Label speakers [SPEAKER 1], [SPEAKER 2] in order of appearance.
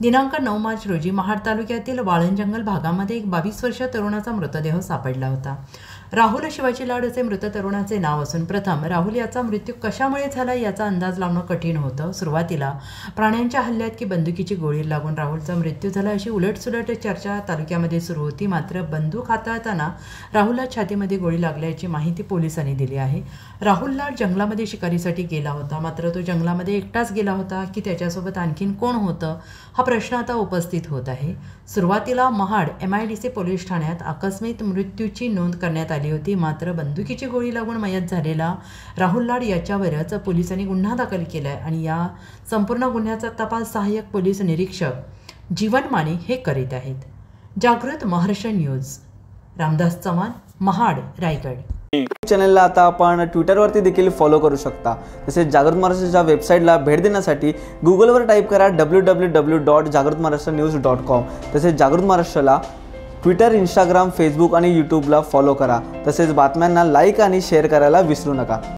[SPEAKER 1] दिनांक 9 मार्च रोजी महाड तालुक्यातील वाळंजंगल भागामध्ये एक 22 वर्षीय तरुणाचा मृतदेह सापडला होता। राहुल शिवाजी लाड असे मृत तरुणाचे नाव असून प्रथम राहुल याचा मृत्यू कशामुळे झाला याचा अंदाज लावणं कठीण होतं। सुरुवातीला प्राण्यांच्या हल्ल्यात की बंदुकीची गोळी लागून राहुलचा मृत्यू झाला अशी उलटसुलट चर्चा तालुक्यामध्ये सुरू होती। मात्र बंदूक हाताळताना राहुलला छातीमध्ये गोळी लागल्याची माहिती पोलिसांनी दिली आहे। राहुल लाड जंगलामध्ये शिकारीसाठी गेला होता, मात्र तो जंगलामध्ये एकटाच गेला होता की त्याच्यासोबत आणखीन कोण होतं हा प्रश्न आता उपस्थित होत आहे। सुरुवातीला महाड MIDC पोलीस ठाण्यात आकस्मिक मृत्यूची नोंद करण्यात आली होती, मात्र बंदुकीची गोळी लागून मयत झालेला राहुल लाड याच्यावरच पोलिसांनी गुन्हा दाखल केला आहे आणि या संपूर्ण गुन्ह्याचा तपास सहाय्यक पोलीस निरीक्षक जीवन माने हे करीत आहेत। जागृत महाराष्ट्र न्यूज, रामदास चव्हाण, महाड, रायगड।
[SPEAKER 2] चॅनलला आता आपण ट्विटरवरती देखील फॉलो करू शकता। तसेच जागृत महाराष्ट्राच्या वेबसाईटला भेट देण्यासाठी गुगलवर टाईप करा www.jagratmaharashtranews.com। तसेच जागृत महाराष्ट्राला ट्विटर, इंस्टाग्राम, फेसबुक आणि यूट्यूबला फॉलो करा। तसेच बातम्यांना लाईक आणि शेअर करायला विसरू नका।